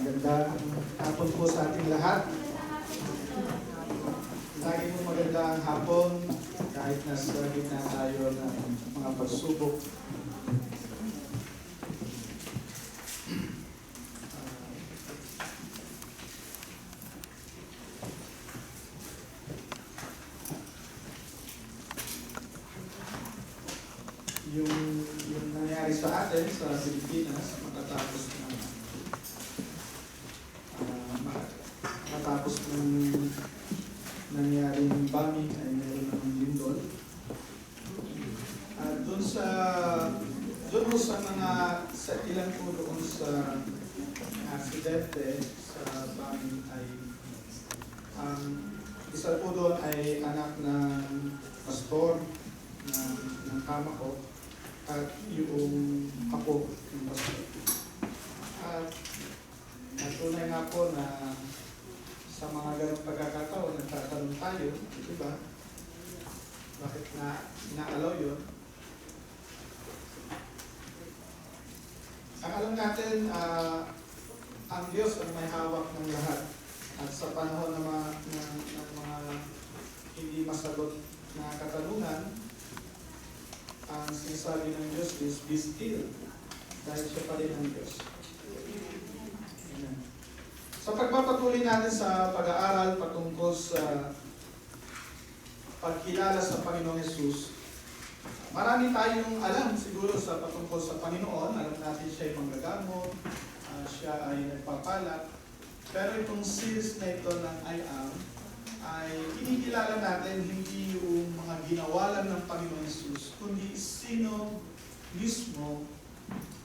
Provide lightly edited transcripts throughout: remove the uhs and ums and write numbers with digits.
Magandang hapon po sa ating lahat. Lagi po magandang hapon kahit nasa gitna tayo ng mga pagsubok. Yung nangyari sa atin sa Pilipinas matapos ng nangyaring bombing ay meron ng lindol. Doon sa ilan po doon sa aksidente sa bombing ay isa po doon ay anak ng pastor ng kama ko at yung apo ng pastor. At tunay nga po na sa mga ganong pagkakataon, nagtatanong tayo, di ba? Bakit na inaalaw yun? Ang alam natin, ang Diyos ang may hawak ng lahat. At sa panahon ng mga hindi masagot na katanungan, ang sinasabi ng Diyos is, be still, dahil siya pa rin ang Diyos. Amen. Sa pagpapatuloy natin sa pag-aaral patungkol sa pagkilala sa Panginoong Hesus, marami tayong alam siguro sa patungkol sa Panginoon. Alam natin siya ay manggagamot, siya ay nagpapala. Pero itong series na ito ng I Am, ay kinikilala natin hindi yung mga ginawa lang ng Panginoong Hesus, kundi sino mismo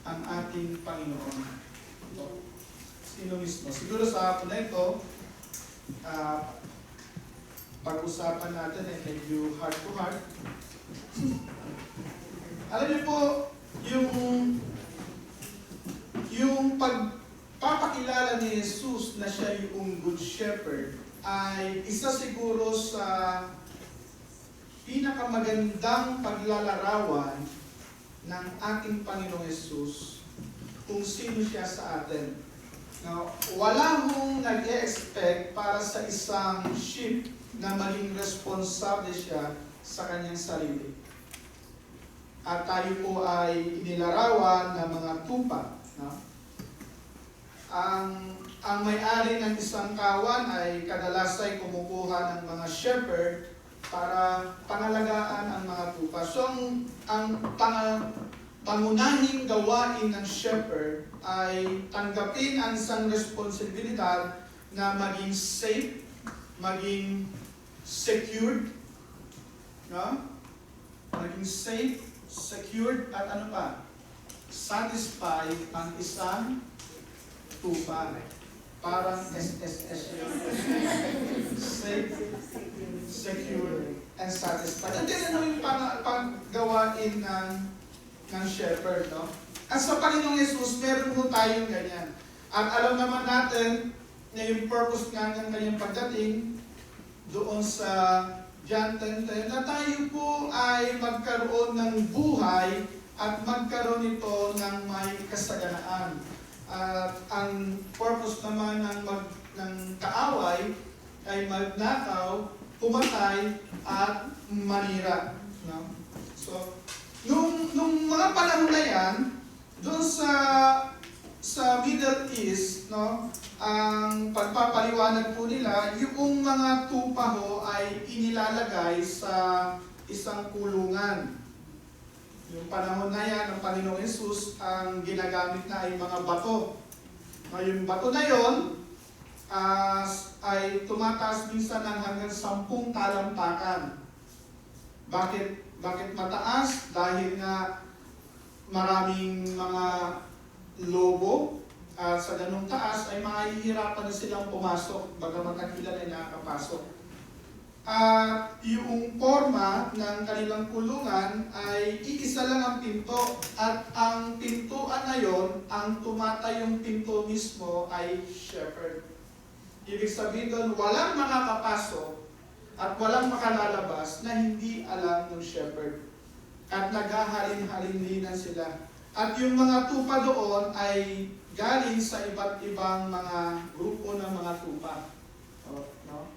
ang ating Panginoon. Sino mismo. Siguro sa hapon na ito, pag-usapan natin ay medyo heart to heart. Alam niyo po, yung pagpapakilala ni Jesus na siya yung Good Shepherd ay isa siguro sa pinakamagandang paglalarawan ng ating Panginoong Jesus kung sino siya sa atin. Now, wala mong nag-e-expect para sa isang sheep na maging responsable siya sa kanyang sarili. At tayo po ay inilarawan ng mga tupa. No? Ang may-ari ng isang kawan ay kadalas ay kumukuha ng mga shepherd para pangalagaan ang mga tupa. So, ang pangunahing gawain ng shepherd ay tanggapin ang isang responsibilidad na maging safe, maging secured, no? Maging safe, secured, at ano pa? Satisfy ang isang tupa. Parang SSS yun. Safe, secure, and satisfied. At yan ano yung paggawain ng shepherd, no? At sa Panginoong Hesus, meron po tayong ganyan. At alam naman natin na yung purpose nga ng kanyang pagdating doon sa John 10:10, na tayo po ay magkaroon ng buhay at magkaroon ito ng may kasaganaan. At ang purpose naman ng kaaway ay magnakaw, pumatay, at manira. No? So, nung mga panahon na yan, doon sa Middle East, no, ang pagpapaliwanag po nila, yung mga tupa ho ay inilalagay sa isang kulungan. Yung panahon na yan, ang Panginoong Hesus, ang ginagamit na ay mga bato. Yung bato na yon ay tumataas minsan ng hanggang 10 talampakan. Bakit mataas? Dahil nga maraming mga lobo at sa ganung taas ay mahihirapan na silang pumasok, bagamat ang ilan ay nakakapasok. At yung forma ng kanilang kulungan ay iisa lang ang pinto, at ang pintuan na yon, ang tumatayong pinto mismo ay shepherd. Ibig sabihin doon, walang makakapasok at walang makalalabas na hindi alam ng shepherd. At naghahalin-halin sila. At yung mga tupa doon ay galing sa iba't ibang mga grupo ng mga tupa. No?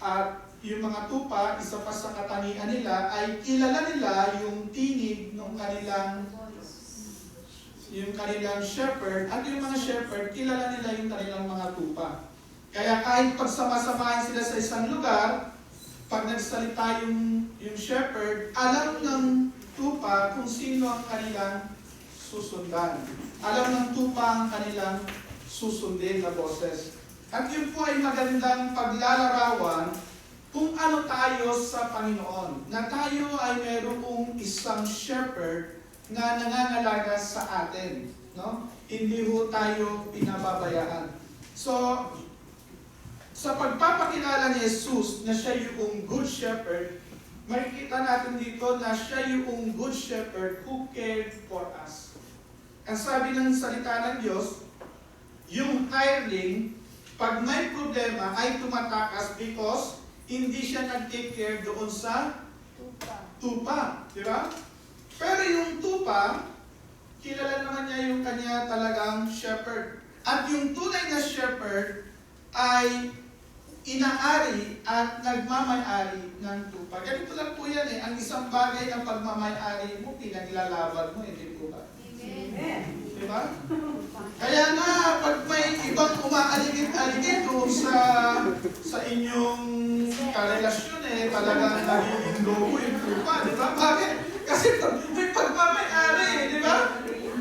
At yung mga tupa, isa pa sa katangian nila ay kilala nila yung tinig ng kanilang shepherd, at yung mga shepherd, kilala nila yung kanilang mga tupa. Kaya kahit pagsama-samahin sila sa isang lugar, pag nagsalita yung shepherd, alam ng tupa kung sino ang kanilang susundan. Alam ng tupa ang kanilang susundin na boses. At yun po ay magandang paglalarawan kung ano tayo sa Panginoon. Na tayo ay mayroong isang shepherd na nangangalaga sa atin. No? Hindi ho tayo pinababayaan. So, sa pagpapakilala ni Jesus na siya yung good shepherd, makikita natin dito na siya yung good shepherd who cared for us. Ang sabi ng salita ng Diyos, yung hireling, pag may problema ay tumatakas because hindi siya nag-take care doon sa tupa. Di ba? Pero yung tupa, kilala naman niya yung kanya talagang shepherd. At yung tunay na shepherd ay inaari at nagmamay-ari ng tupa. Ganito lang po yan eh. Ang isang bagay ng pagmamay-ari mo, pinaglalaban mo, hindi po ba? Amen. Diba? Kaya nga, pag may ibang umaaligid-aligid doon sa inyong karelasyon eh, talagang nagiging lobo yung tupa, diba? Bakit? Kasi may pagmamay-ari, diba?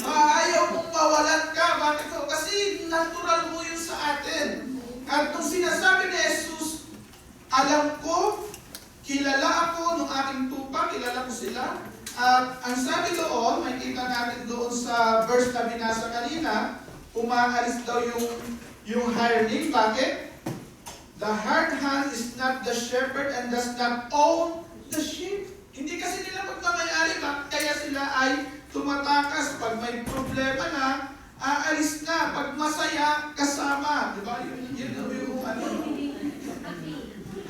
Ayaw mong mawalan ka. Bakit po? Kasi natural mo yun sa atin. At nung sinasabi ni Jesus, alam ko, kilala ako ng aking tupa, kilala ko sila. At ang sabi doon, may kita natin doon sa verse na binasa kanina, umaalis daw yung hireling. Bakit? The hired hand is not the shepherd and does not own the sheep. Hindi kasi nila pagmamayari, kaya sila ay tumatakas. Pag may problema na, aalis na. Pag masaya, kasama. Diba? Yun yung ano.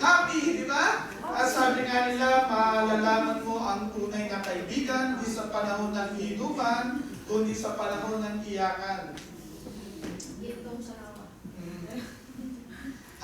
Happy, di ba? At sabi nga nila, malalaman mo ang tunay na kaibigan, di sa panahon ng inuman, kundi sa panahon ng iyakan.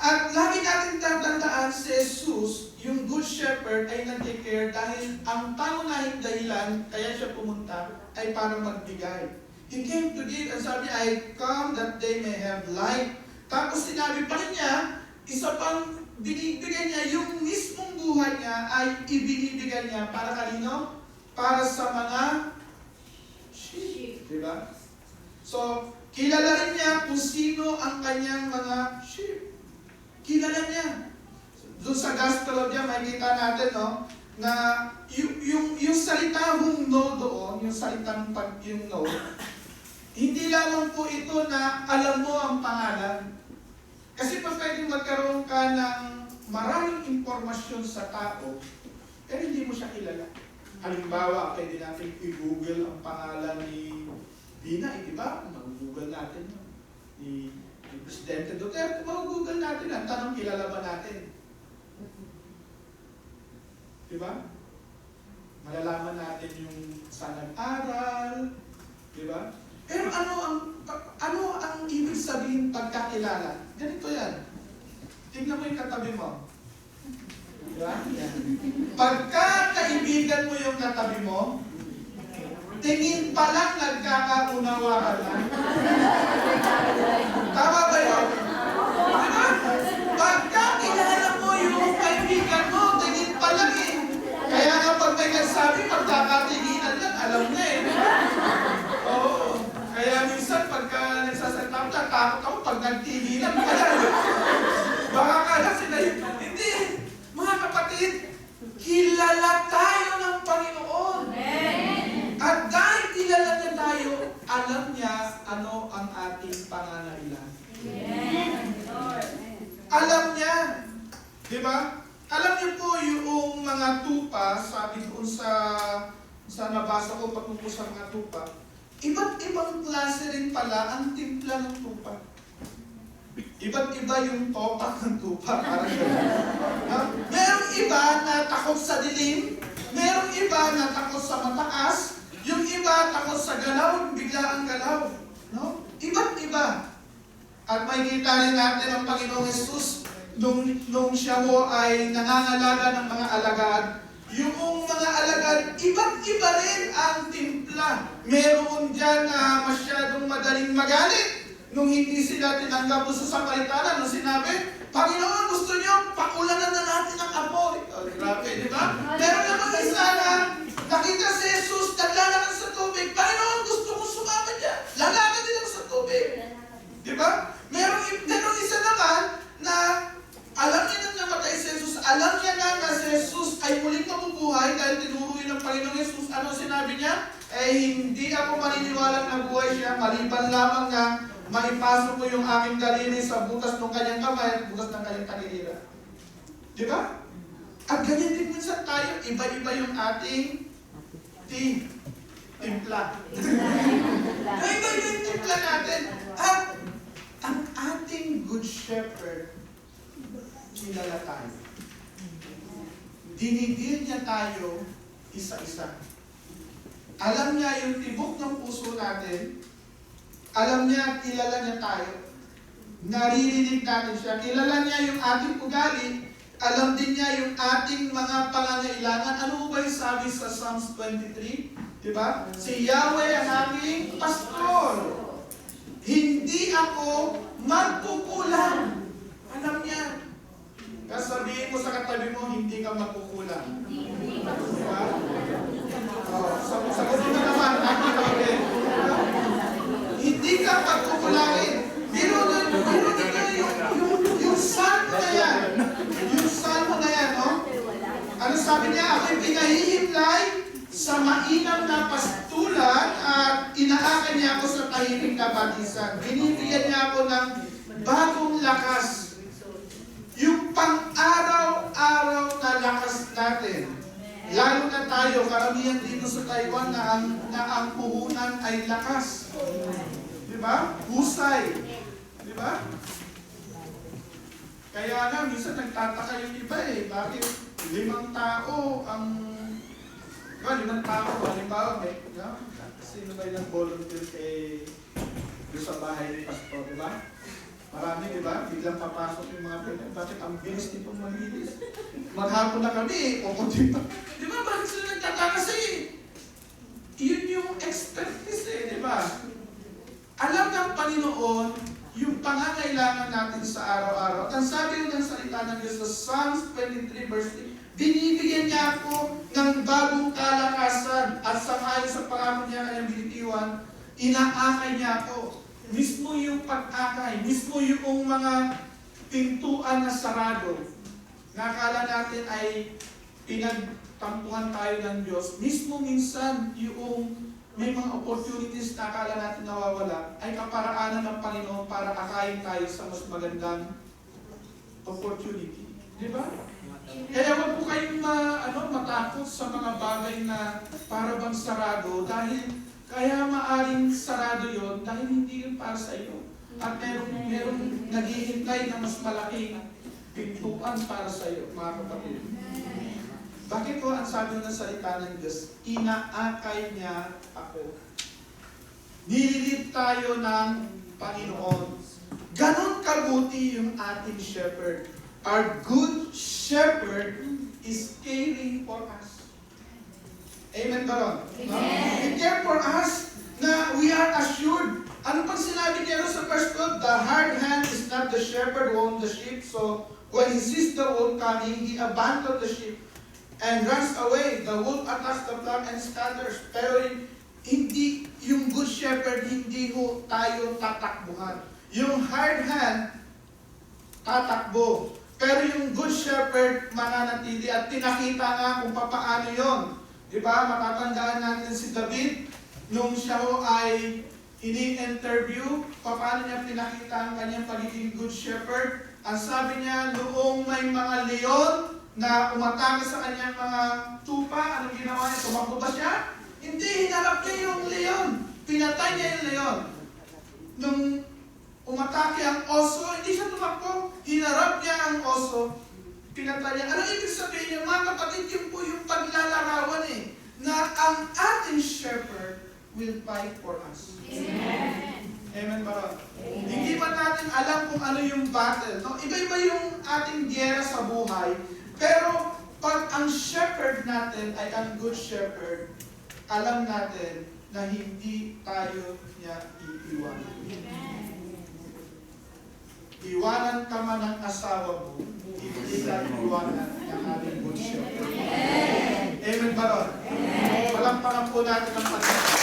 At lagi natin tatandaan si Jesus, yung good shepherd ay nag-care dahil ang pangunahing dahilan, kaya siya pumunta, ay para magbigay. He came to give, and sabi, I come that they may have life. Tapos sinabi pa rin niya, isa pang binibigay niya, yung mismong buhay niya ay ibinibigay niya para kanino? Para sa mga sheep. Diba? So, kilala rin niya kung sino ang kanyang mga sheep. Kilala niya. Doon sa Gospel of John, makikita natin, no, na yung salita hong no doon, yung salitang yung no, hindi lamang po ito na alam mo ang pangalan. Kasi pa pwedeng magkaroon ka ng maraming impormasyon sa tao, pero hindi mo siya kilala. Halimbawa, pwede natin i-google ang pangalan ni Bina, di ba? Mag-google natin. Ni Presidente Duterte, mag-google natin. Ang tanong, kilala ba natin? Di ba? Malalaman natin yung saan nag-aral. Di ba? Pero ano ang ibig sabihin pagkakilala? Ganito yan. Tingnan mo yung katabi mo. Diba? Yan. Pagka kaibigan mo yung katabi mo, tingin pa lang nagkakaunawaan na. Tama ba yun? Diba? Pagka kilala mo yung kaibigan mo, tingin pa lang eh. Kaya nga pag may nagsabi, pagkakatinginan lang, alam na eh. Oo. Kaya minsan pagka nagsasalita mo, takot ako pag nagtinginan, baka kala sila yun. Hindi. Mga kapatid, kilala tayo ng Panginoon. At dahil kilala niya tayo, alam niya ano ang ating pangangailangan. Alam niya. Di ba? Alam niyo po yung mga tupa, sabi doon sa nabasa ko patungkol sa mga tupa, iba't ibang klase rin pala ang timpla ng tupa. Iba't iba yung topak ng tupa. Merong iba na takot sa dilim, merong iba na takot sa mataas, yung iba takot sa galaw, bigla ang galaw. No? Iba't iba. At makikita rin natin ang Panginoong Hesus nung siya mo ay nangangalaga ng mga alagad. Yung mga alagad, iba't iba rin ang timpla. Meron dyan na masyadong madaling magalit. Nung hindi sila tinanggap sa Samaritana, nung sinabi, Panginoon, gusto niyo, pakulanan na natin ang apoy. Oh, grabe, di ba? Meron naman isa na nakita si Jesus, naglalakad sa tubig. Panginoon, gusto ko sumama dyan. Lalakad din ako sa tubig. Di ba? Meron isa naman na alam niya nang namatay si Jesus, alam niya na si Jesus ay muling mabubuhay dahil tinuro yun ng Panginoong Jesus. Ano sinabi niya? Hindi ako maniniwalang nabuhay siya, maliban lamang na maipasok ko yung aking daliri sa butas ng kanyang kamay at butas ng kanyang tagilira. Di ba? At ganyan din minsan tayo, iba-iba yung ating timpla. Iba-iba yung timpla natin. At ang ating Good Shepherd, kilala tayo. Dinigil niya tayo isa-isa. Alam niya yung tibok ng puso natin. Alam niya, kilala niya tayo. Naririnig natin siya. Kilala niya yung ating ugali. Alam din niya yung ating mga pangangailangan. Ano ba yung sabi sa Psalms 23? Diba? Si Yahweh ang aming pastor. Hindi ako magkukulang. Alam niya. Kaya sabihin mo sa katabi mo, hindi ka magkukulang. Diba? Sagot mo naman, ako katabi. Hindi ka pagkukulangin. Pero yung salmo na yan. Yung salmo na yan, no? Ano sabi niya? Ako'y pinahihimlay sa mainam na pastulan at inaakan niya ako sa tahimik na batisan. Binibigyan niya ako ng bagong lakas. Yung pang-araw-araw na lakas natin. Lalo na tayo, karamihan dito sa Taiwan na ang puhunan ay lakas. Diba? Husay. Diba? Kaya nga, minsan nagtataka yung iba eh. Bakit 5 tao ang... Diba, 5 tao, halimbawa, sino ba yung nag-volunteer doon sa bahay ni Pastor, diba? Marami, diba? Biglang papasok yung mga pinag. Bakit ang bilis nitong malinis? Maghapon na kami, o kunti pa. Diba, bakit sila nagtataka? Kasi yun yung expertise eh, diba? Alam ng Panginoon yung pangangailangan natin sa araw-araw. At ang sabi ng salita ng Diyos sa Psalms 23 verse 3, binibigyan niya ako ng bagong kalakasan at sangayon sa pangako niya kanyang binitiwan, inaakay niya ako. Mismo yung pag-akay, mismo yung mga pintuan na sarado, nakala natin ay pinagtampuhan tayo ng Diyos. Mismo minsan yung may mga opportunities na akala natin nawawala, ay kaparaanan ng Panginoon para akayin tayo sa mas magandang opportunity. Di ba? Kaya wag po kayong matakot sa mga bagay na para bang sarado dahil kaya maaring sarado yon dahil hindi yun para sa iyo. At merong naghihintay na mas malaking pintuan para sa iyo, mga kapatid. Bakit po ang sabi ng salita ng Diyos? Inaakay niya ako. Nililid tayo ng Panginoon. Ganon kabuti yung ating shepherd. Our good shepherd is caring for us. Amen ba ron? Amen. He cared for us na we are assured. Ano pang sinabi niya sa verse 12? The hard hand is not the shepherd who owns the sheep. So, when he sees the wolf coming, he abandons the sheep and runs away. The wolf attacks the flock and scatters. Pero hindi, yung good shepherd, hindi ho tayo tatakbuhan. Yung hard hand, tatakbo. Pero yung good shepherd, mananatili. At tinakita nga kung paano yon. Diba? Matatandaan natin si David, nung siya ho ay ini-interview, paano niya pinakita ang kanyang pagiging good shepherd. Ang sabi niya, noong may mga leon na umatake sa kanyang mga tupa, anong ginawa niya? Tumakbo ba siya? Hindi, hinarap niya yung leon. Pinatay niya yung leon. Nung umatake ang oso, hindi siya tumakbo. Hinarap niya ang oso. Pinatay niya. Anong ibig sabihin niya? Mga kapatid, yun po yung paglalarawan na ang ating shepherd will fight for us. Amen. Amen ba ron? Hindi man natin alam kung ano yung battle. No? Iba-iba yung ating giyera sa buhay. Pero pag ang shepherd natin ay ang good shepherd, alam natin na hindi tayo niya iiwanan. Iwanan ka man ng asawa mo, hindi ka iwanan ng ating good shepherd. Amen ba ron? Palampakan po natin ang Panginoon.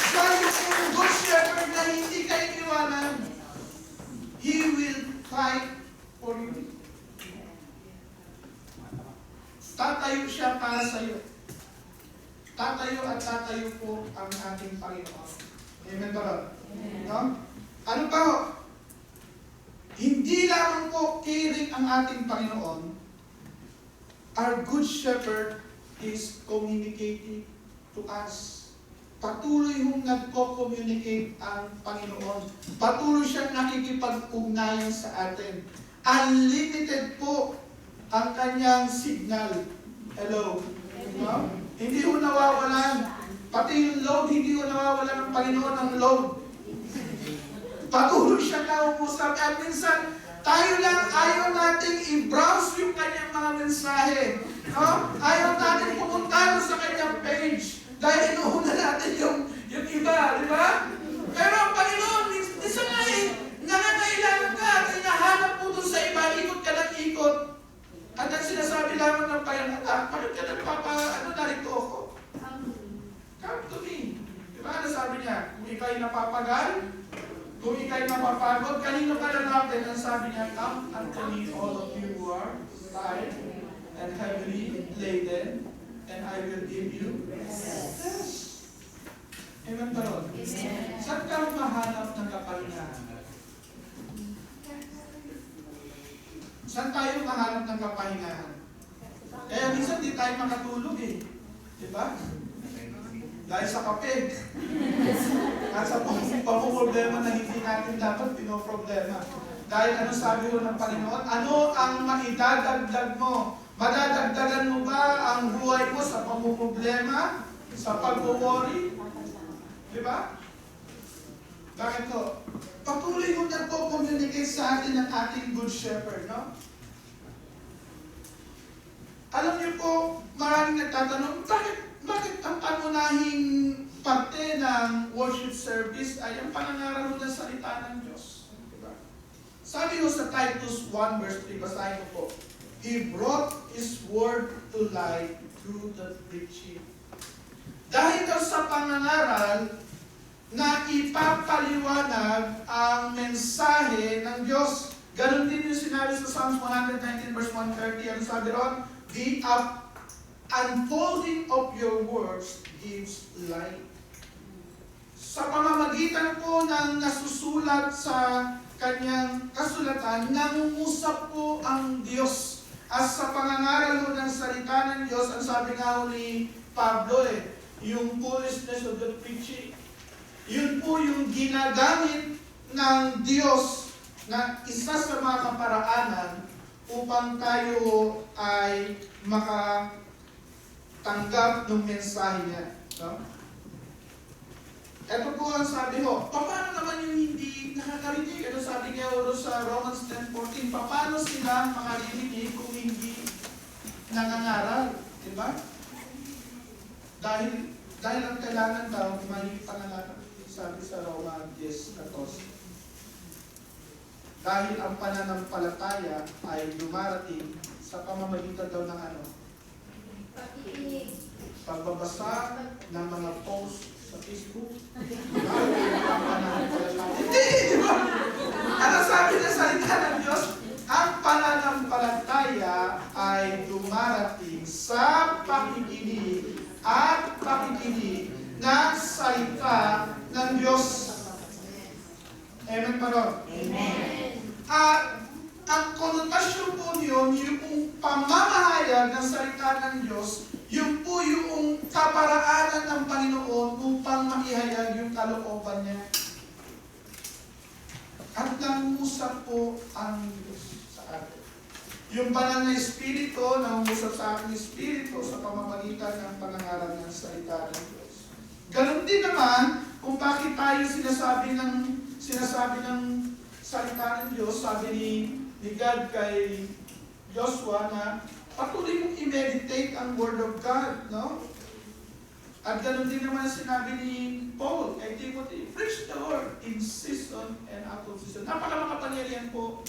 Dahil kung good shepherd na hindi ka iwanan, He will fight for you. Tatayo siya para sa iyo. Tatayo at tatayo po ang ating Panginoon. Amen ba ron? No? Ano pa ho? Hindi lamang po caring ang ating Panginoon. Our good shepherd is communicating to us. Patuloy hong nagko-communicate ang Panginoon. Patuloy siyang nakikipag-ugnayan sa atin. Unlimited po ang kanyang signal. Hello? No? Hindi ho nawawalan. Pati yung load, hindi ho nawawalan ng Panginoon ng load. Patuloy siya kausap. At minsan, tayo lang ayaw natin i-browse yung kanyang mga mensahe. No? Ayaw natin pumunta sa kanyang page. Dahil inuuna natin yung iba, di ba? Pero ang Panginoon, isa nga nangangailangan ka at hinahanap po doon sa iba, ikot ka ng ikot. At ang sinasabi lamang ng Panginoon, bakit ka narito ako? Come to me. Di ba? Ano sabi niya? Kung ikaw'y napapagal, kung ikaw'y napapagod, kanino ka lalapit? Ang sabi niya, come unto me, all of you who are tired and heavily laden, and I will give you rest. Amen ba ron? Saan ka mahanap ng kapahingahan? Saan tayo mahanap ng kapahingahan? Kaya minsan di tayo makatulog eh. Diba? Dahil sa kape. At sa pamumroblema na hindi natin dapat pinoproblema. Dahil ano sabi ko ng Panginoon? Ano ang maidadagdag mo? Madadagdagan mo ba ang buhay mo sa pamumroblema? Sa pag-worry? Diba? Bakit ko? Patuloy kong nagpo-communicate sa atin ng ating good shepherd, no? Alam niyo po, maraming nagtatanong, bakit ang pangunahing parte ng worship service ay ang panangaral ng salita ng Diyos? Diba? Sabi ko sa Titus 1 verse 3, basahin ko po, He brought His word to light through the preaching. Dahil daw sa pangangaral, na ipapaliwanag ang mensahe ng Diyos. Ganon din yung sinabi sa Psalms 119 verse 130. Ano sabi ron? The unfolding of your words gives light. Sa pamamagitan po ng nasusulat sa kanyang kasulatan, nangungusap po ang Diyos. At sa pangangaral mo ng salita ng Diyos, ang sabi nga ni Pablo yung foolishness of the preaching. Yun po yung ginagamit ng Diyos na isa sa mga kaparaanan upang tayo ay makatanggap ng mensahe niya. No? Ito po ang sabi ho, paano naman yung hindi nakakarinig? Ano sabi niya sa Romans 10:14, paano sila makarinig kung hindi nangangaral? Diba? Dahil ang kailangan daw, may pangalanan. Sabi sa Roma 10:14. Dahil ang pananampalataya ay dumarating sa pamamagitan daw ng ano? Pagbabasa ng mga post sa Facebook. Hindi, di ba? Ano sabi na salita ng Diyos? Ang pananampalataya ay dumarating sa pakikinig at pakikinig ng salita ng Diyos. Amen pa ron? Amen. At ang konotasyon po niyon, yung pamamahayag ng salita ng Diyos, yun po yung kaparaanan ng Panginoon upang maihayag yung kalooban niya. At nangusap po ang Diyos sa atin. Yung banal na Espiritu, nangusap sa ating Espiritu sa pamamagitan ng pangangaral ng salita ng Diyos. Ganon din naman, kung bakit tayo sinasabi ng salita ng Diyos, sabi ni God kay Joshua na patuloy mong i-meditate ang Word of God, no? At ganoon din naman sinabi ni Paul kay Timothy, preach the Word in season and out of season. Napaka-makapangyarihan po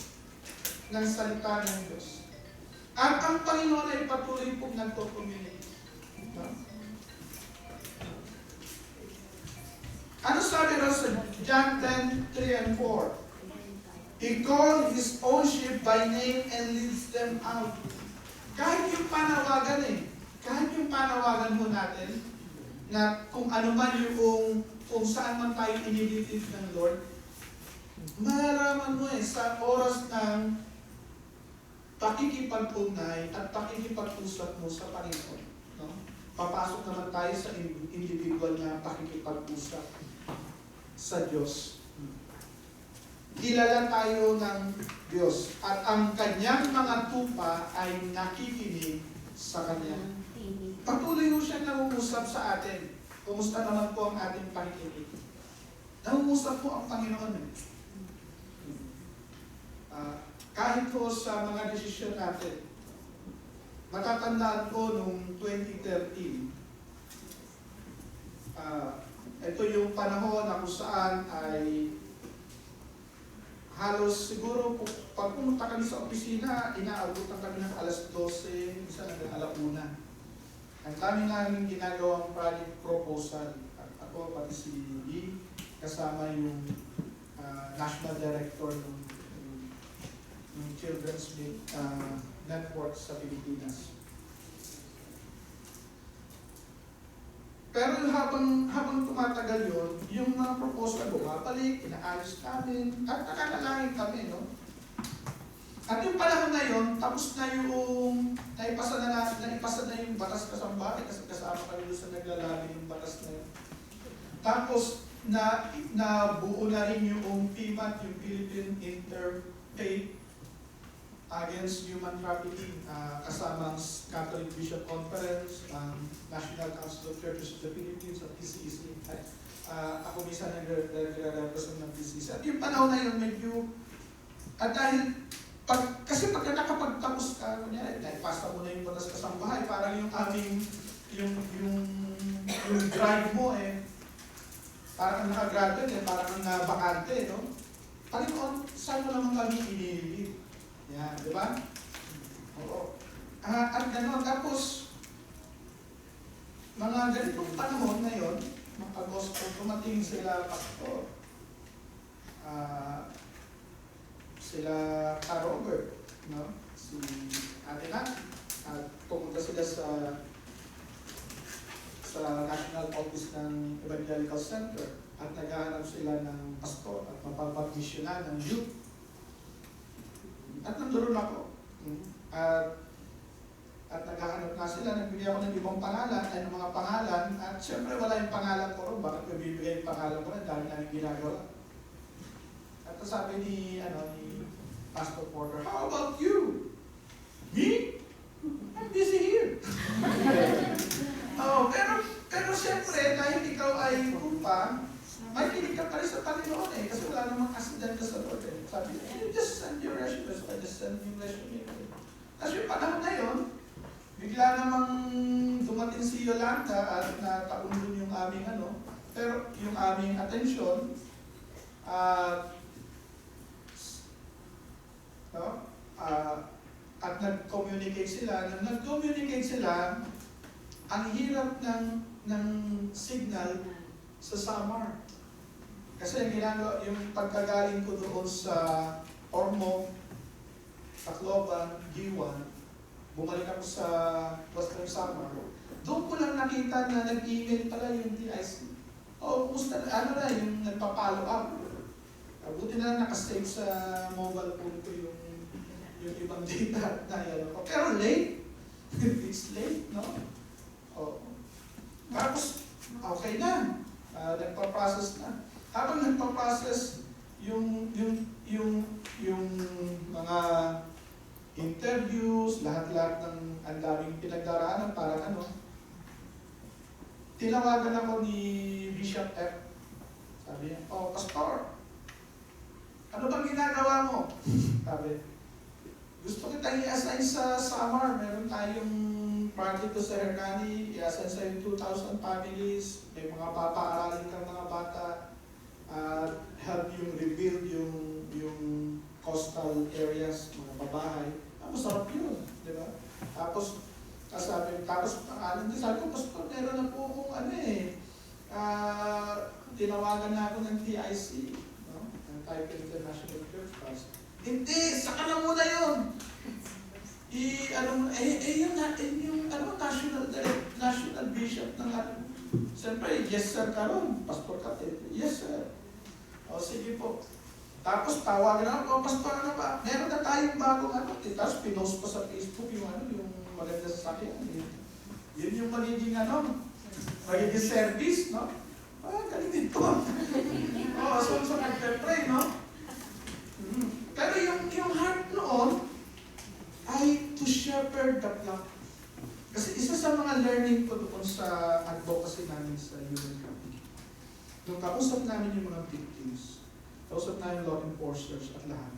ng salita ng Diyos. At ang Panginoon ay patuloy pong nagpo-communicate. No? Ano sabi rin sa John 10:3 and 4? He called His own sheep by name and leads them out. Kahit yung panawagan ho natin, na kung ano man yung, kung saan man tayo inilitid ng Lord, malalaman mo sa oras ng pakikipag-ugnay at pakikipag-usap mo sa Panginoon. No? Papasok naman tayo sa individual na pakikipag-usap sa Diyos. Kilala tayo ng Diyos at ang kanyang mga tupa ay nakikinig sa kanya. Patuloy mo siya nangungusap sa atin. Kumusta naman po ang ating pakikinig? Nangungusap po ang Panginoon. Kahit po sa mga desisyon natin, matatandaan ko noong 2013, ito yung panahon na kung saan ay halos siguro pag pumunta kami sa opisina, inaabutan kami ng alas 12, isa hanggang alauna. Ang dami namin ginagawang project proposal. At ako, pati si Lee, kasama yung national director ng Children's Network sa Pilipinas. Pero habang tumatagal yun, yung mga proposal bumabalik, inaayos namin, at nakakalangin kami, no? At yung panahon na yun, tapos na yung naipasa na yung batas kasambahay kasi kasama kami doon sa naglalabi yung batas na yun. Tapos nabuo na rin yung PMAT, yung Philippine Interfaith Against Human Trafficking, kasama ang Catholic Bishop Conference, National Council of Churches of the Philippines, at PCEC. Ako minsan nag-represent ng PCEC. At yung panahon na yun, medyo, at dahil kasi pagka nakapagtapos ka, naipasta mo na yung batas kasambahay, parang yung aming, yung drive mo parang nakagraduate parang nabakante, no? Panginoon, saan mo naman kami inililid? Yan, di ba? Oo. At gano'n, tapos, mga ganitong panahon na yun, mga gospel, tumating sila pastor, sila Ka Robert, no? Si Ate Nat, at pumunta sila sa National Office ng Evangelical Center at naghahanap sila ng pastor at mapapag-missionan ng youth. At nandoon ako. At naghahanap na sila, nagbigay ako ng ibang pangalan, ay ng mga pangalan, at syempre wala yung pangalan ko rin, bakit ko bibigay yung pangalan ko rin, dahil namin ginagawa. At sabi ni Pastor Porter, how about you? Me? I'm busy here. Pero siyempre, dahil ikaw ay kumpa, may kinig ka pa rin sa Panginoon kasi wala namang accident ka sa Lord. Sabi niya, you just send your resume. So I just send yung resume. Tapos yung panahon na yun, bigla namang dumating si Yolanda at nataon dun yung aming pero yung aming atensyon, at nag-communicate sila. Nang nag-communicate sila, ang hirap ng signal sa Samar. Kasi yung pagkagaling ko doon sa Ormoc, Tacloban, G1, bumalik ako sa Western Samar. Doon ko lang nakita na nag-email pala yung DIC. Kumusta na, yung nagpa-follow up. Buti na lang nakasave sa mobile phone ko yung ibang data na yan. Pero late. It's late, no? Tapos, okay na. Nagpa-process na. Habang nagpa-process yung mga interviews, lahat-lahat ng ang daming pinagdaraanan, parang tinawagan ako ni Bishop F. Sabi niya, oh, pastor, ano bang ginagawa mo? Sabi, gusto kitang i-assign sa Samar. Meron tayong project to sa Hernani. I-assign sa 2,000 families. May mga papaaralin kang mga bata. Help yung rebuild yung coastal areas, mga babahay. Masarap yun, di ba? Tapos sabi ko, pastor, meron na po akong tinawagan na ako ng TIC, no? Ng Taipei International Church Bus. Hindi, saka na muna yun. National Bishop ng Siyempre, yes sir ka ron, pastor ka din. Yes sir. O sige po. Tapos tawagan na ako, pastor ano ba? Meron na tayong bagong tapos pinost pa sa Facebook yung maganda sa sakyan. Yun yung magiging magiging service, no? Galing din to. So nagpe-pray, no? Pero yung heart noon ay to shepherd the flock. Kasi isa sa mga learning ko doon sa advocacy namin sa Human Capital. Nung kausap namin yung mga victims, kausap namin law enforcers at lahat,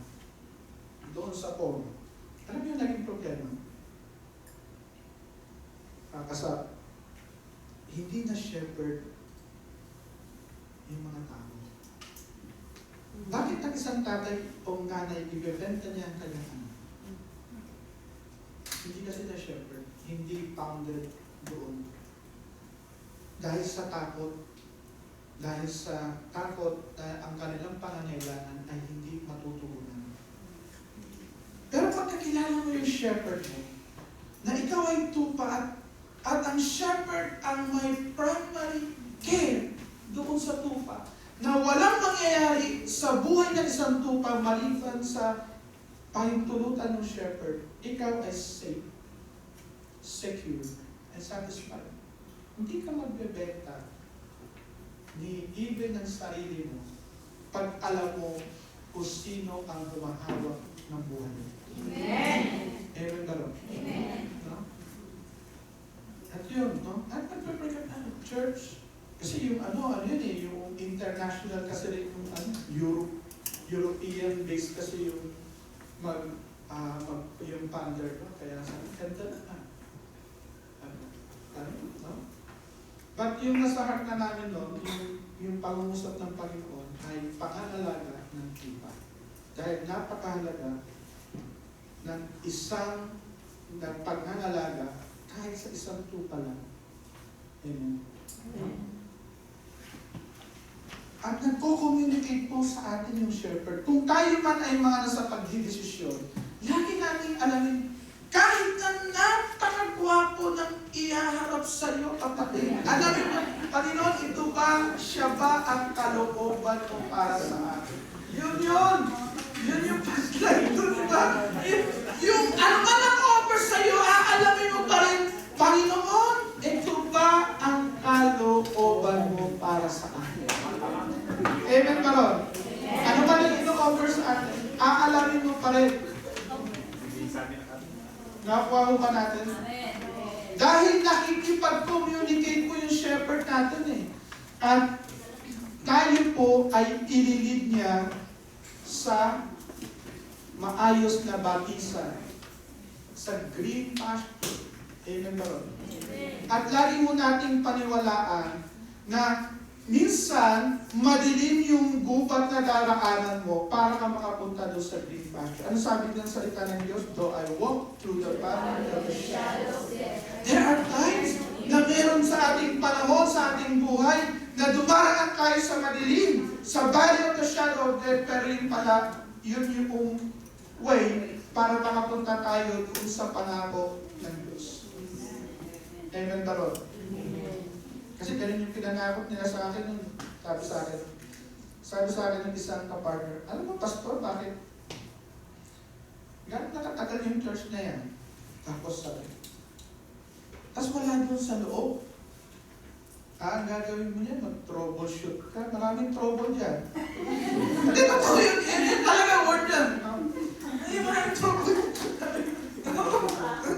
doon sa forum, alam niyo yung naging problema? Kasi hindi na shepherd yung mga tao. Bakit ang isang tatay o nanay ibebenta niya ang kanyang anak? Hindi kasi na shepherd, hindi founded doon. Dahil sa takot na ang kanilang pangangailangan ay hindi matutugunan. Pero pagkakilala mo yung shepherd mo, na ikaw ay tupa at ang shepherd ang may primary care doon sa tupa, na walang mangyayari sa buhay ng isang tupa maliban sa pahintulutan ng shepherd, ikaw ay safe, secure, and satisfied. Hindi ka magbebenta ni even ng sarili mo pag alam mo kung sino ang humahawak ng buhay. Amen! Amen ba rin? Amen! No? At yun, no? At nagpapray ka na, church. Kasi yung yung international kasi rin yung European-based kasi yung yung founder, no? Kaya sabi, ganda na. No? But yung nasa heart na namin noon, yung pangungusap ng Panginoon ay pangangalaga ng tupa. Dahil napakahalaga ng isang pangangalaga kahit sa isang tupa lang. Amen. At nagko-communicate po sa atin yung shepherd. Kung tayo man ay mga nasa pagdidesisyon, lagi namin alamin, kahit na napakagwapo ng ihaharap sa iyo, kapatid. Alamin mo, Panginoon, ito ba, siya ba ang kalooban mo para sa akin? Yun. Yun yung pasline doon, di ba? Yung ano man ang offer sa iyo, aalamin mo pa rin, Panginoon, ito ba ang kalooban mo para sa akin? Amen ba ron? Ano ba yung ino-offer sa atin? Aalamin mo pa rin. Nakuha mo ba natin? Dahil nakikipag-communicate po yung shepherd natin eh. At tayo po ay ililid niya sa maayos na batisan, sa green pasture. Amen ba ron? At lagi mo nating paniwalaan na minsan, madilim yung gubat na daraanan mo para ka makapunta doon sa green pasture. Ano sabi ng salita ng Diyos? Though I walk through the valley of the shadow of death. There are times na meron sa ating panahon, sa ating buhay, na dumaraan tayo sa madilim, sa valley of the shadow of death, pero yun pala, yun yung way para makapunta tayo doon sa pangako ng Diyos. Amen ba ron? Kasi ganun yung pinangakot nila sa akin nung sabi sa akin ng isang kapartner, alam mo, pastor, bakit? Gano'n nakatagal yung church na yan? Tapos sabi, tapos wala doon sa loob. Ang gagawin mo niya, mag-troubleshoot ka. Maraming trouble dyan. Hindi, totoo yun. Yan talaga word yan. Hindi, maraming trouble.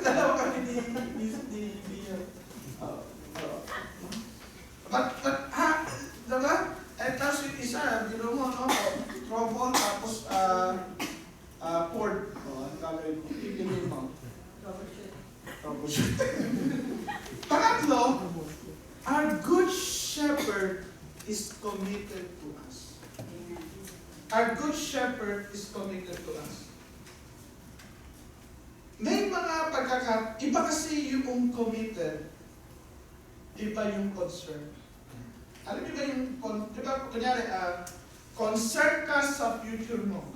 Dalawa kami ni diba? Tapos yung isa, Our good shepherd is committed to us. May mga iba kasi yung committed, iba yung concern. Alam niyo ba yung, di ba, kunyari, concern ka sa future mo.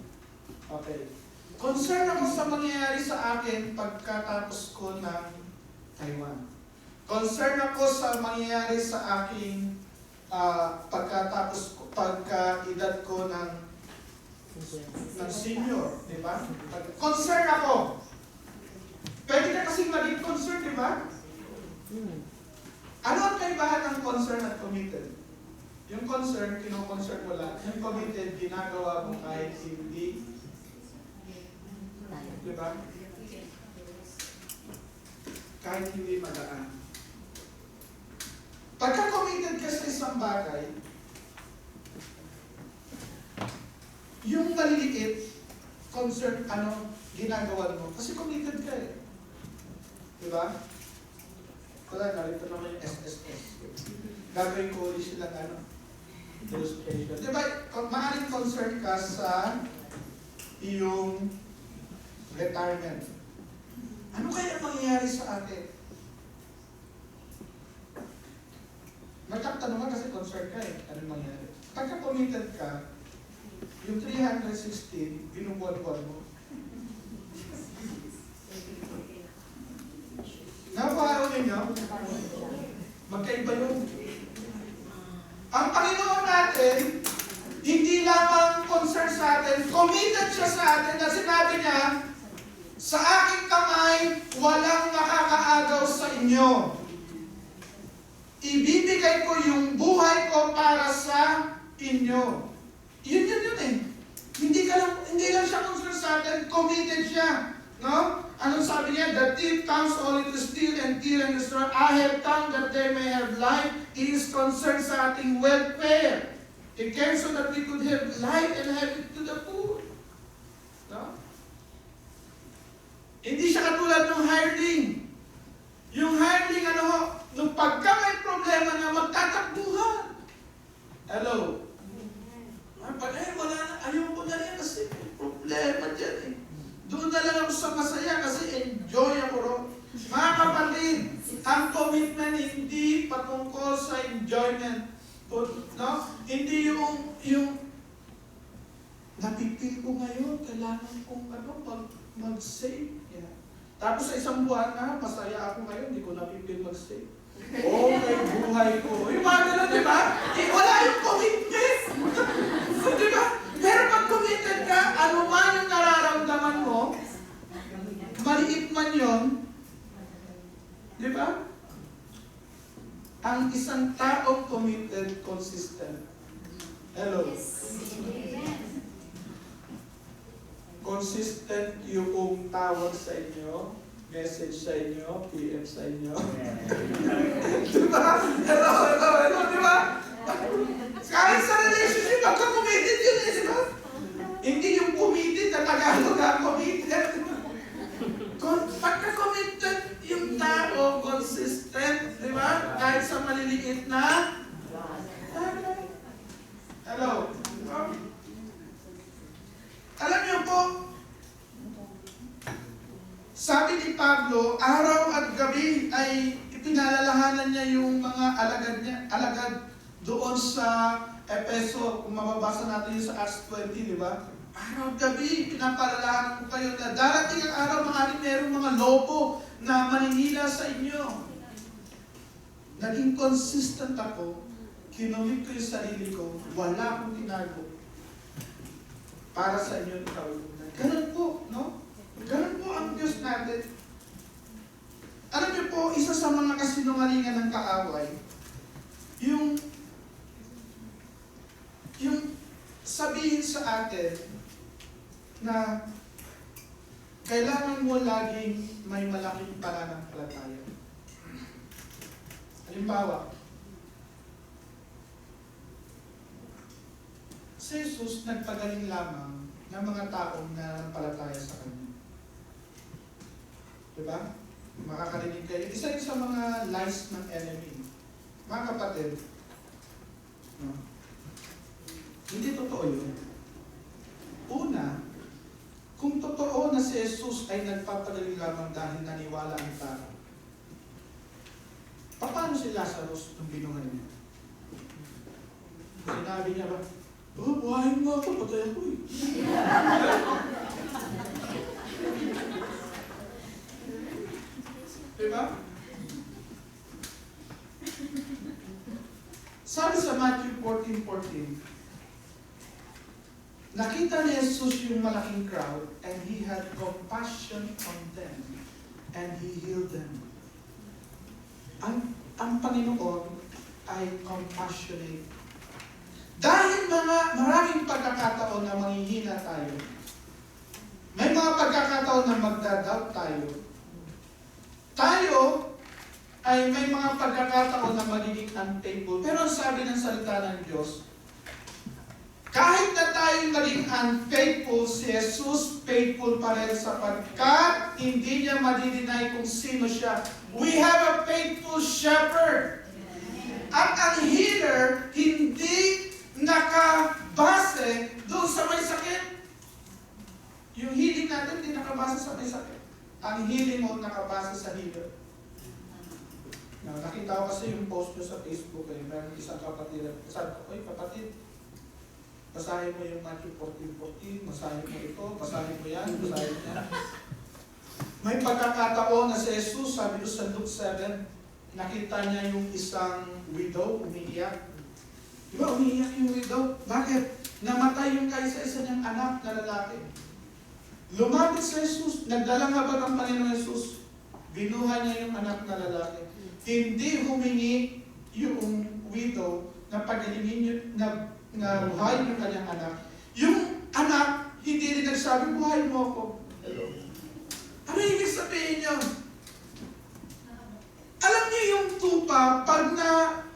Okay. Concern ako sa mangyayari sa akin pagkatapos ko ng Taiwan. Concern ako sa mangyayari sa aking pagka-edad ko ng senior, di ba? Concern ako. Pwede ka kasing maging concern, di ba? Ano ang kaibahan ng concern at committed? Yung concern, kino-concern mo lang. Yung committed, ginagawa mo kahit hindi. Di ba? Kahit hindi magaan. Pagka committed ka sa isang bagay, yung maliliit, concern, ginagawa mo. Kasi committed ka eh. Di ba? Wala, narito naman yung SSS. Gagawin ko ulit silang illustration. Di ba, maaaring concern ka sa iyong retirement. Ano kaya mangyayari sa atin? Magtatanong ka kasi concern ka eh. Ano mangyayari? Pagka committed ka, yung 316, binubuan-buan mo. Naparaw ninyo? Magkaiba yun. Ang Panginoon natin, hindi lamang concern sa atin, committed siya sa atin na sinabi niya, sa aking kamay, walang makakaagaw sa inyo. Ibibigay ko yung buhay ko para sa inyo. Yun eh. Hindi lang siya concern sa atin, committed siya. No? Anong sabi niya? The thief comes only to steal and kill and destroy. I have come that they may have life. It is concerned sa ating welfare. It came so that we could have life and have it to the poor. No? Hindi siya katulad ng hireling. Yung hireling, nung pagka may problema na magtatakbuhan. Hello? Wala na. Ayaw ko na rin kasi may problema dyan eh. Doon na lang ako sa masaya kasi enjoy ako ron. Mga kapatid, ang commitment hindi patungkol sa enjoyment. No? Hindi yung napipil ko ngayon, kailangan kong mag-save. Yeah. Tapos sa isang buwan na, masaya ako ngayon, hindi ko napipil mag-save. Okay, buhay ko. Yung mga gano'n, di ba? Wala yung commitment. Di ba? Pero pag committed ka, ano man yung nararamdaman mo, maliit man yun, di ba? Ang isang taong committed, consistent. Hello? Consistent yung tawag sa inyo, message sa inyo, PM sa inyo. Diba? Hello, diba? Kahit sa relationship, pagka-committed yun eh, diba? Hindi yung committed na Tagalog na committed. Pagka-committed yung tao, consistent, diba? Kahit sa maliliit na. Hello? Alam niyo po, sabi ni Pablo, araw at gabi ay ipinalalahanan niya yung mga alagad doon sa Efeso. Kung mababasa natin yun sa Acts 20, di ba? Araw at gabi, pinapalalahanan ko kayo na darating ang araw, maaaring merong mga lobo na maninila sa inyo. Naging consistent ako, kinumit ko yung sarili ko, wala akong tinago para sa inyo ikaw. Ganun po, no? Ganun po ang Diyos natin. Alam niyo po, isa sa mga kasinungalingan ng kaaway, yung sabihin sa atin na kailangan mo laging may malaking pananampalataya. Halimbawa, si Jesus nagpagaling lamang ng mga taong nananampalataya sa Kanya. Diba? Makakarinig kayo. Isa yun sa mga lies ng enemy. Mga kapatid, no? Hindi totoo yun. si Jesus ay nagpapagaling lamang dahil naniwala ang tao. Paano si Lazarus nung binuhay niya? Sinabi niya ba, buhayin mo ako, patay ako eh. Diba? Sabi sa Matthew 14:14, nakita ni Jesus yung malaking crowd and He had compassion on them and He healed them. Ang Panginoon ay compassionate. Dahil maraming pagkakataon na manghihina tayo, may mga pagkakataon na magdadoubt tayo. Tayo ay may mga pagkakataon na magiging unfaithful. Pero ang sabi ng salita ng Diyos, kahit na tayo maging unfaithful, si Jesus faithful pa rin sapagkat hindi niya madidinay kung sino siya. We have a faithful shepherd. At ang healer, hindi nakabase doon sa may sakit. Yung healing natin, hindi nakabase sa may sakit. Ang healing mo nakabase sa healer. Nakita ko kasi yung post nyo sa Facebook eh, meron isang kapatid. Sabi ko, oy kapatid, basahin mo yung Matthew 14:14, basahin mo ito, basahin mo yan, basahin mo yan. May pagkakataon na si Jesus, sabi ko sa Luke 7, nakita niya yung isang widow, umiiyak. Di ba, umiiyak yung widow? Bakit? Namatay yung kaisa-isa niyang anak na lalaki. Lumapit sa Jesus, nagdalang habag ang Panginoon Jesus, binuhay niya yung anak na lalaki. Hindi humingi yung widow na pagalingin na buhayin yung kanyang anak. Yung anak, hindi rin nagsabi, buhayin mo ako. Ano ibig sabihin niyo? Alam niyo yung tupa, pag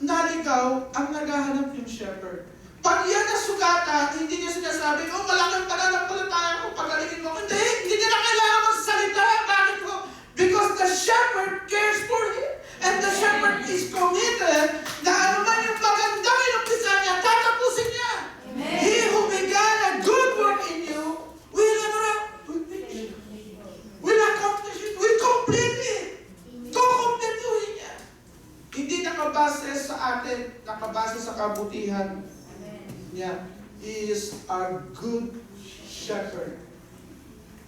naligaw, ang naghahanap yung shepherd. Pag yan nasugata, hindi niya sinasabi, oh, malaking pananampalataya ko, pagalingin mo. Hindi niya na kailangan magsalita. Bakit ko? Because the shepherd cares for him. And the shepherd is committed na ano man yung magandang inumpisa niya, tatapusin niya. Amen. He who began a good work in you will accomplish it, will complete it. Kukumpletuhin niya. Hindi nakabase sa atin, nakabase sa kabutihan niya. He is our good shepherd.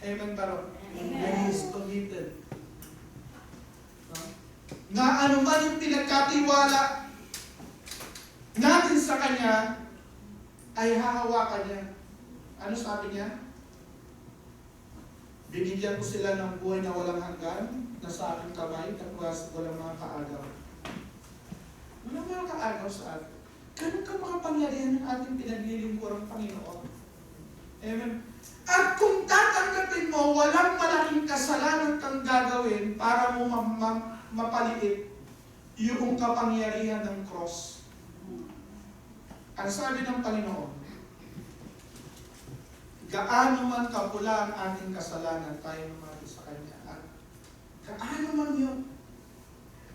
Amen ba? Amen. And he is committed. Na ano man yung pinagkatiwala natin sa Kanya, ay hahawakan niya. Ano sabi niya? Binigyan ko sila ng buhay na walang hanggan, na sa aking kamay, at walang mga kaagaw. Walang mga kaagaw sa atin. Ganun ka makapangyarihan ng ating pinaglilingkurang Panginoon. Amen. At kung tatanggapin mo, walang malaking kasalanan kang gagawin para mo mapaliit yung kapangyarihan ng cross. Ang sabi ng Panginoon, gaano man kapula ang ating kasalanan, tayo naman sa Kanya. At gaano man yun,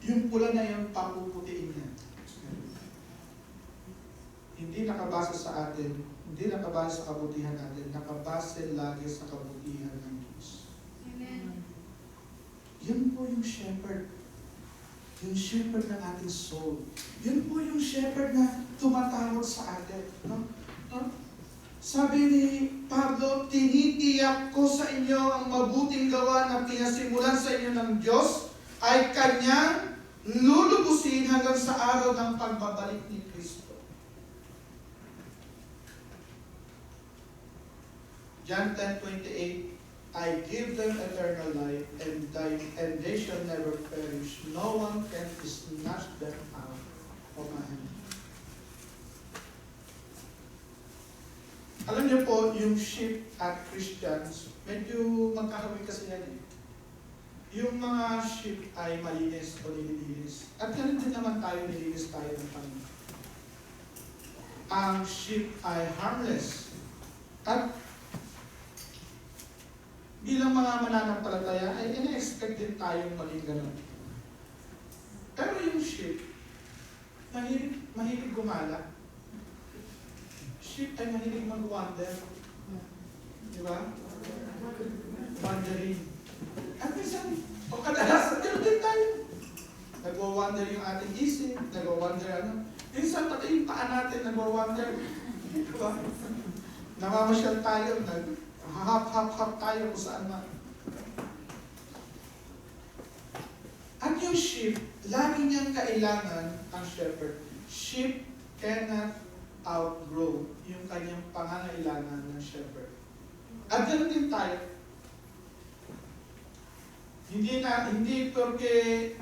yung pula na yun, papuputiin niya. Hindi nakabase sa atin, hindi nakabase sa kabutihan natin, nakabase lagi sa kabutihan ng Diyos. Amen. Yun po yung shepherd. Yung shepherd ng ating soul. Yun po yung shepherd na tumatawag sa atin. No? No? Sabi ni Pablo, tinitiyak ko sa inyo ang mabuting gawa na pinasimulan sa inyo ng Diyos ay Kanyang lulubusin hanggang sa araw ng pagbabalik ni Kristo. John 10:28, I give them eternal life, and they shall never perish. No one can snatch them out of my hand. Alam niyo po, yung sheep at Christians, medyo magkakawin kasi yan eh. Yung mga sheep ay malinis o nililinis. At ganun din naman tayo, nilinis tayo ng Panginoon. Ang sheep ay harmless. At bilang mga mananampalataya, ay ina-expect din tayong maging ganun. Pero yung sheep, mahilig gumala. Sheep ay mahilig mag-wander. Di ba? wondering. At minsan, o kadalasan, gano'n din tayo. Nagwa-wonder yung ating isip, nagwa-wonder ano. Minsan pati yung paa natin, nagwa-wonder. Diba? Namamasyal tayo, nag-hop-hop-hop tayo kung saan man. At yung sheep, lagi niyang kailangan ang shepherd. Sheep cannot outgrow yung kanyang pangangailangan ng shepherd. At ganoon din tayo. Hindi porque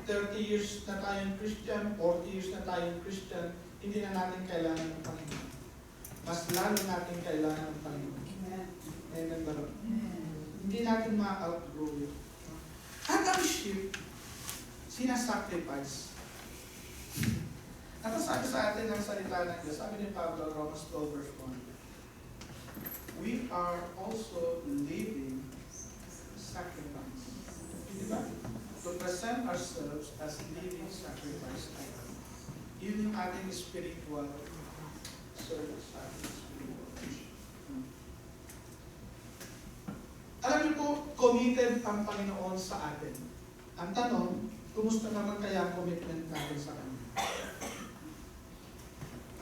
30 years na tayong Christian, 40 years na tayong Christian, hindi na natin kailangan ng Panginoon. Mas lalo natin kailangan ng Panginoon. Amen ba? Hindi natin ma-outgrow yun. At ang sheep, sinasacrifice. Nakasabi sa atin ang salita ng Diyos. Sabi ni Pablo, Romans 12 verse 1. We are also living sacrifice. Diba? To present ourselves as living sacrifice. Yun yung ating spiritual service. Alam niyo po, committed ang Panginoon sa atin. Ang tanong, kumusta naman kaya ang commitment natin sa Kanya?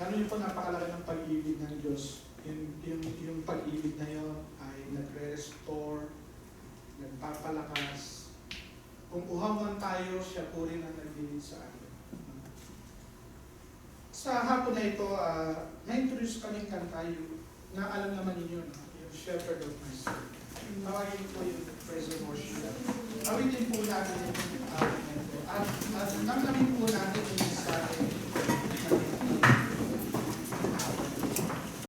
Alam niyo po, napakalaki ng pag-ibig ng Diyos. Yung pag-ibig na yun ay nagre-restore, nagpapalakas. Kung uhaw man tayo, siya po rin ang nagbibig sa atin. Sa hapon na ito, na-introduce kaming kantayo na alam naman ninyo, yung Shepherd of My Soul. Tawagin po yung praise and worship. Awitin po natin yung hapon na ito. At namnamin po natin yung